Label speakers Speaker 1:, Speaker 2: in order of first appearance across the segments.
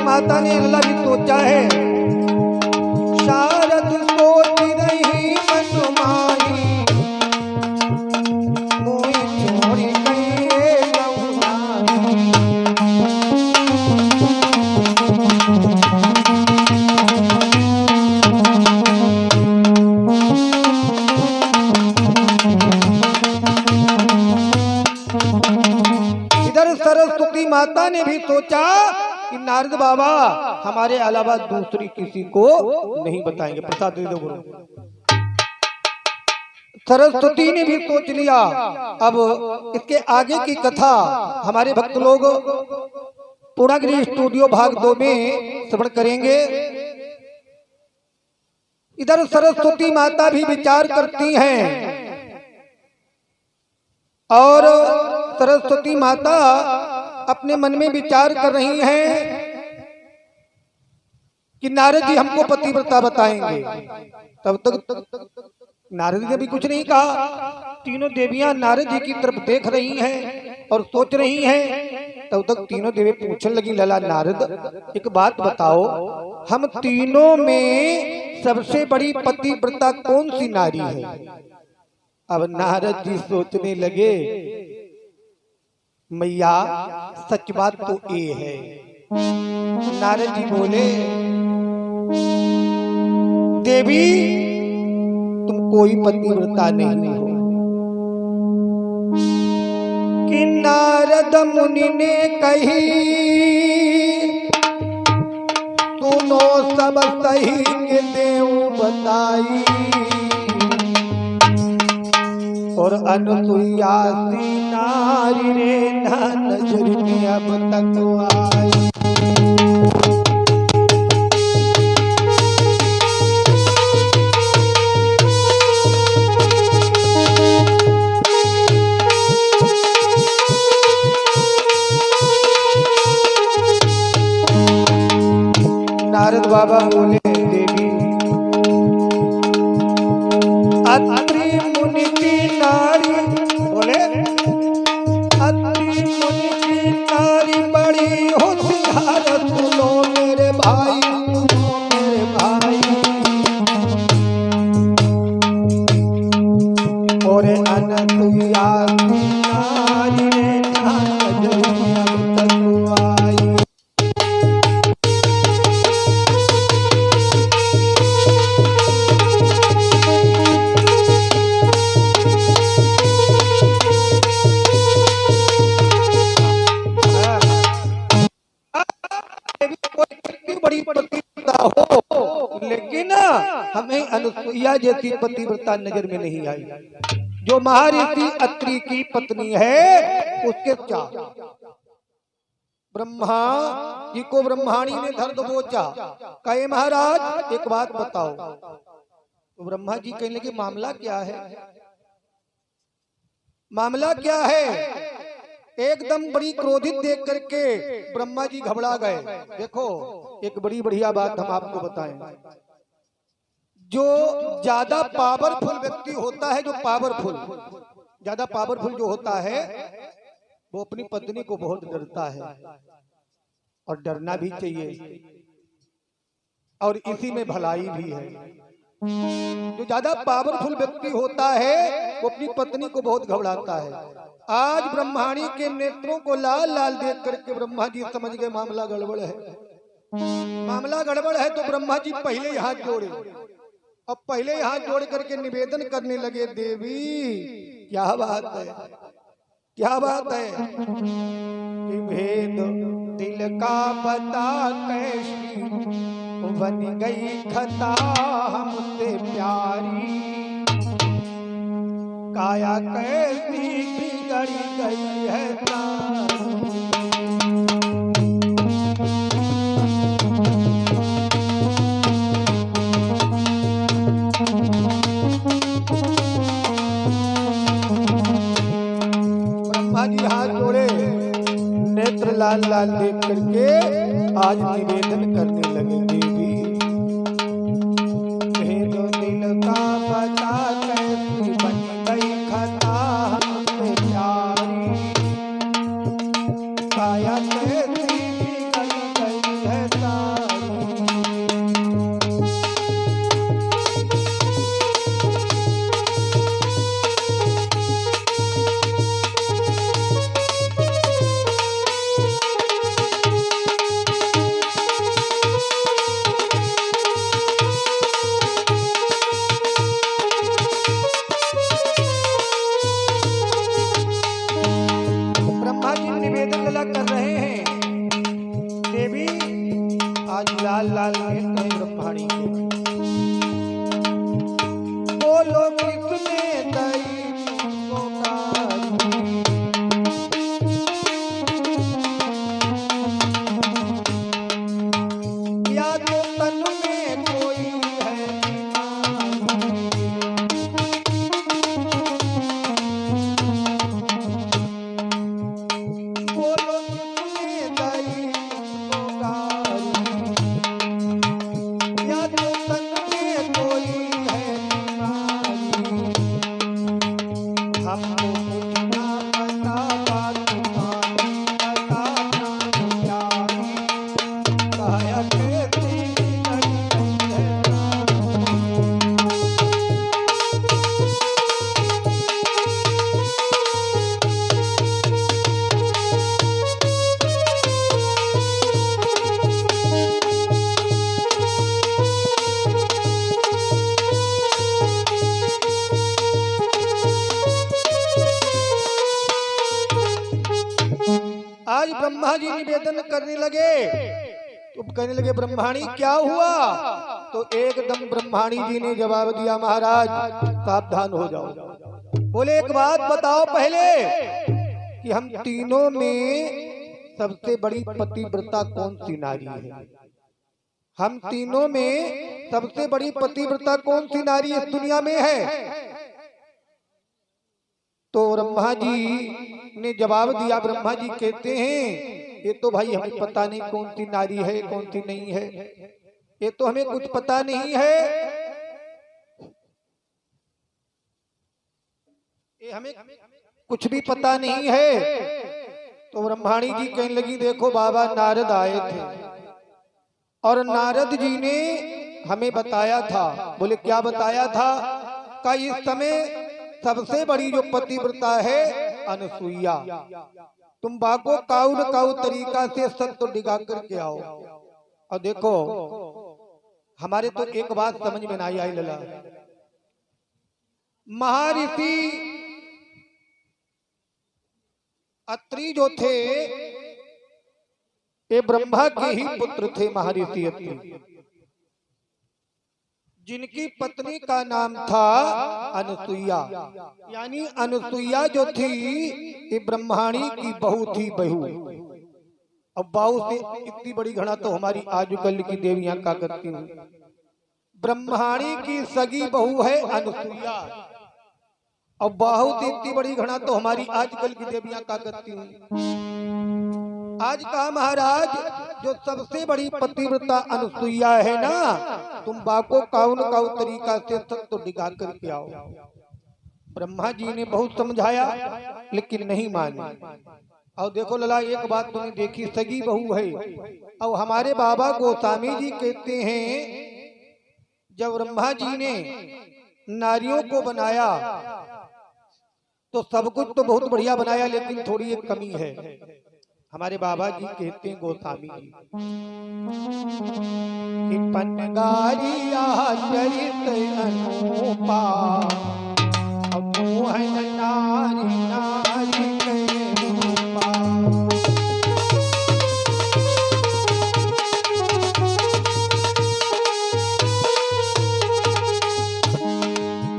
Speaker 1: माता ने अल्लाह भी सोचा है, शारद सोच रही मन माई, मोई छोड़ी गई इधर सरस्वती माता ने भी सोचा कि नारद बाबा हमारे अलावा दूसरी किसी को नहीं बताएंगे। प्रसाद दे दो गुरु। सरस्वती ने भी सोच लिया, अब इसके आगे की कथा हमारे भक्त लोग पूर्णागिरी स्टूडियो भाग 2 में श्रवण करेंगे। इधर सरस्वती माता भी विचार करती हैं और सरस्वती माता अपने मन में विचार कर रही हैं कि नारद जी हमको पतिव्रता बताएंगे। तब तक नारद जी ने भी कुछ नहीं कहा। तीनों देवियां नारद जी की तरफ देख रही हैं और सोच रही हैं। तब तक तीनों देवी पूछने लगी, लला नारद एक बात बताओ, हम तीनों में सबसे बड़ी पतिव्रता कौन सी नारी है? अब नारद जी सोचने लगे, मैया सच बात तो ये है। नारद जी बोले, देवी तुम कोई पतिव्रता नहीं हो। कि नारद मुनि ने कही, सुनो सब सही के देव बताई, और अनुसुईया सी नारी रे नजर में अब तक आई। नारद बाबा बोले, देवी अत्रि मुनि की नारी, बोले अत्रि मुनि की नारी बड़ी होशियार, सुनो मेरे भाई, सुनो मेरे भाई। और अनसुईया की नारी रे नजर में अब तक आई। बड़ी पतिव्रता हो, लेकिन हमें अनुसुईया जैसी पतिव्रता नजर में नहीं आई। जो महर्षि अत्रि की पत्नी है उसके क्या? ब्रह्मा जी को ब्रह्माणी ने धर दबोचा, कहे महाराज एक बात बताओ। तो ब्रह्मा जी कहने लगे, मामला क्या है? मामला क्या है? एकदम बड़ी क्रोधित देख करके ब्रह्मा जी घबरा गए। देखो एक बड़ी बढ़िया बात हम आपको बताएं, जो ज्यादा पावरफुल व्यक्ति होता है, जो पावरफुल ज्यादा पावरफुल जो होता है वो अपनी पत्नी को बहुत डरता है, और डरना भी चाहिए, और इसी में भलाई भी है। जो ज्यादा पावरफुल व्यक्ति होता है वो अपनी पत्नी को बहुत घबराता है। आज ब्रह्माणी के नेत्रों को लाल लाल देख करके ब्रह्मा जी समझ गए मामला गड़बड़ है। मामला गड़बड़ है तो ब्रह्मा जी पहले ही हाथ जोड़े, अब पहले ही हाथ जोड़ करके निवेदन करने लगे, देवी क्या बात है, क्या बात है कि भेद दिल का पता कैसी बन गई खता हमसे प्यारी, काया कैसी बिगड़ गई है लाल लाल देख करके आज निवेदन करने लगे, देवी भेदो दिल का बता कैसी बन गई खता हमसे प्यारी, काया कैसी बिगड़ गई है सारी। निवेदन लला कर रहे हैं, देवी आज लाल लाल नेत्र ब्रह्माणी के, बोलो किसने दई तुमको गारी, या तो तन में कोई है आज ब्रह्मा जी निवेदन करने लगे, तो कहने लगे ब्रह्माणी क्या हुआ? तो एकदम ब्रह्माणी जी ने जवाब दिया, महाराज सावधान हो जाओ। बोले एक बात बताओ पहले कि हम तीनों में सबसे बड़ी पतिव्रता कौन सी नारी है? हम तीनों में सबसे बड़ी पतिव्रता कौन सी नारी इस दुनिया में है? तो ब्रह्मा जी ने जवाब दिया, ब्रह्मा जी कहते हैं ये तो भाई हमें पता नहीं कौन सी नारी है कौन सी नहीं है, ये तो हमें कुछ पता नहीं है, ये हमें कुछ भी पता नहीं है। तो ब्रह्माणी जी कहने लगी, देखो बाबा नारद आए थे और नारद जी ने हमें बताया था। बोले क्या बताया था? का इस समय सबसे बड़ी जो पतिव्रता है अनसुईया, तुम बाको काऊ न काऊ तरीका से सत्य डिगा करके आओ। और देखो हमारे तो एक बात समझ में नहीं आई लला, महर्षि अत्रि जो थे ये ब्रह्मा के ही पुत्र थे। महर्षि अत्रि जिनकी पत्नी का नाम था अनुसुईया, यानी अनुसुईया जो थी ये ब्रह्माणी की बहू थी। बहू अब बहू से इतनी बड़ी घड़ा तो हमारी आजकल की देवियां का करती हुई, ब्रह्माणी की सगी बहू है अनुसुईया। अब बहू से इतनी बड़ी घड़ा तो हमारी आजकल की देवियां का करती हुई। आज कहा महाराज जो सबसे बड़ी पतिव्रता अनुसुईया है ना, तुम बाको काउन काउ तरीका से सत्य डिगा करके आओ। ब्रह्मा जी ने बहुत समझाया लेकिन नहीं मानी। और देखो लला एक बात तुमने देखी, सगी बहू है। और हमारे बाबा गोस्वामी जी कहते हैं जब ब्रह्मा जी ने नारियों को बनाया तो सब कुछ तो बहुत बढ़िया बनाया, लेकिन थोड़ी एक कमी है। हमारे बाबा जी कहते हैं गोस्वामी जी कि पनगारिया चरित अनूपा, मोहन नारी नारी के रूपा।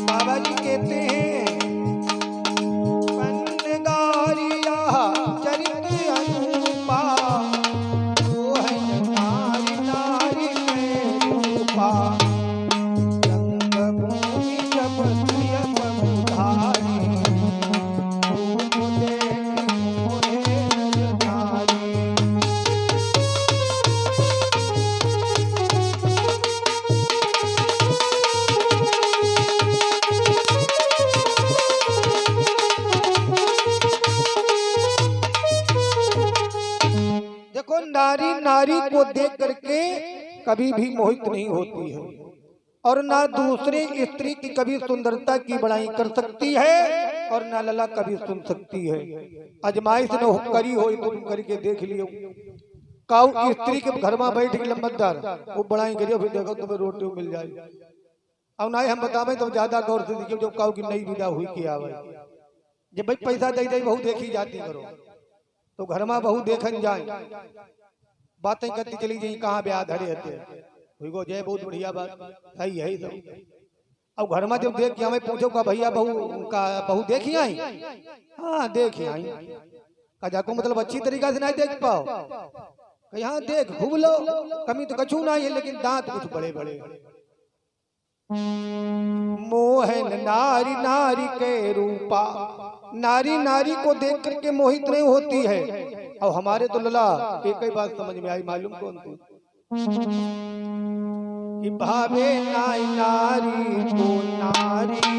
Speaker 1: बाबा जी कहते हैं पनगारिया चरित अनूपा, मोहन नारी नारी के रूपा। रंग भूमि जब को देख करके कभी भी मोहित नहीं होती है और ना दूसरे स्त्री की कभी सुंदरता की बड़ाई कर सकती है और ना लला कभी सुन सकती है। अजमाइश न करी हो तो तुम करके देख लियो। काऊ स्त्री के घर में बैठ गई लम्बतदार वो बड़ाई करियो फिर देखो तुम्हें रोटी मिल जाए। अब ना हम बतावे तो ज्यादा गौर से देखियो जब काऊ की नई विदा हुई की आवे जब भाई पैसा दे दे बहू देखी जाती करो तो घर में बहू देखन जाए बातें करती चली जाई कहाँ ब्याह धरे हते गो जय बहुत बढ़िया बात सही है सब। अब घर में जब देख के हमें पूछो का भैया बहू देखी आई हाँ देखी आई का को मतलब अच्छी तरीका से नहीं देख पाओ यहाँ देख खूब लो कमी तो कछू नहीं है लेकिन दांत कुछ बड़े बड़े। मोहन नारी नारी के रूपा नारी नारी को देख करके मोहित नहीं होती है। और हमारे तो लला एक ही बात समझ में आई मालूम कौन थी कि भावे नाई नारी को नारी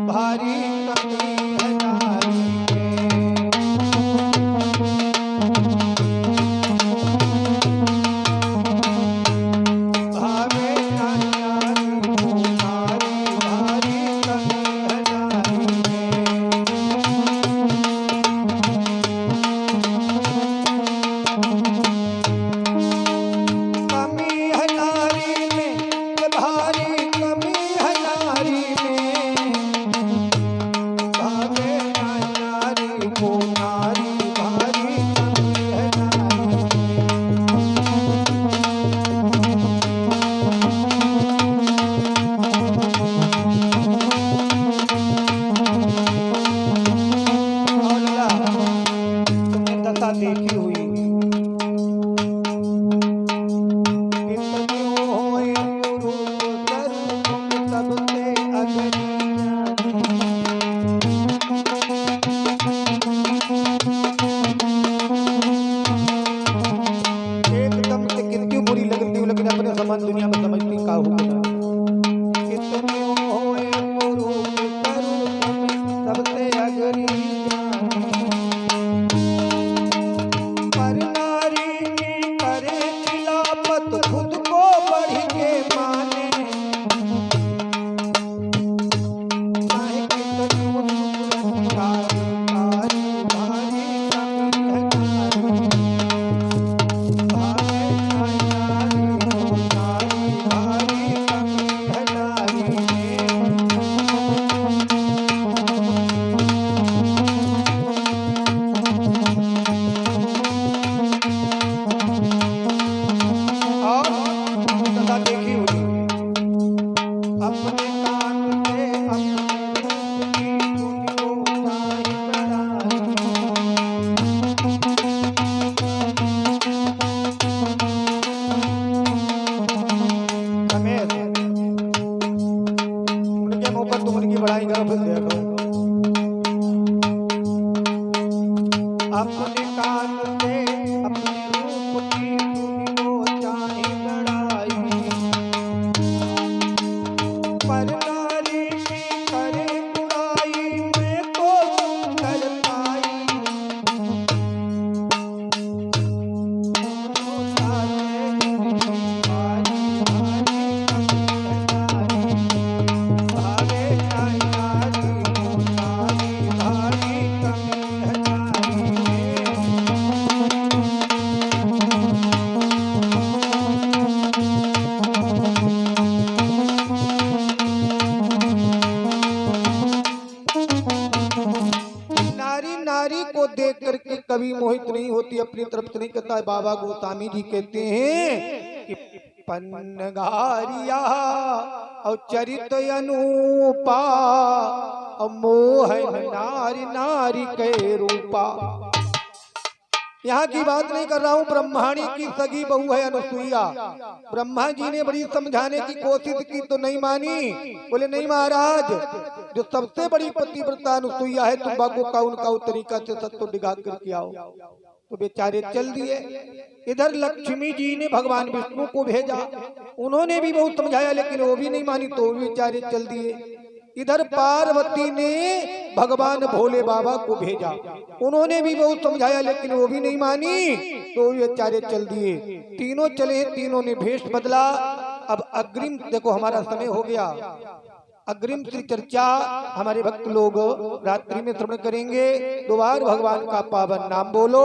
Speaker 1: भारी कमी है नारी देखी हुई एकदम से कितनी बुरी लगती हूँ लेकिन अपने समान दुनिया में समझती का हूँ सबसे अगरी खुद को बढ़ के माने उनकी बड़ाई करो फिर देखो अपने कान से अपने रूप की तुमको चाहे बड़ाई पर नारी की करे बुराई में तो कर पाई नारी को देख करके कभी मोहित नहीं होती अपनी तरफ से नहीं कहता है। बाबा गोस्वामी जी कहते हैं कि पन्नगारिया और चरित अनूपा और मोहन नारी नारी के रूपा। यहाँ की बात नहीं कर रहा हूँ, ब्रह्माणी की सगी बहू है अनुसुईया। ब्रह्मा जी ने बड़ी समझाने की कोशिश की तो नहीं मानी। बोले नहीं महाराज, जो सबसे बड़ी पतिव्रता अनुसुईया है तुम बागो का उनका तरीका से सत्य दिखा करके आओ। तो बेचारे चल दिए। इधर लक्ष्मी जी ने भगवान विष्णु को भेजा, उन्होंने भी बहुत समझाया लेकिन वो भी नहीं मानी, तो बेचारे चल दिए। इधर पार्वती ने भगवान भोले बाबा को भेजा, उन्होंने भी बहुत समझाया लेकिन वो भी नहीं मानी, तो ये चारे चल दिए। तीनों चले, तीनों ने भेष बदला। अब अग्रिम देखो हमारा समय हो गया, अग्रिम श्री चर्चा हमारे भक्त लोग रात्रि में श्रवण करेंगे। दोबार भगवान का पावन नाम बोलो।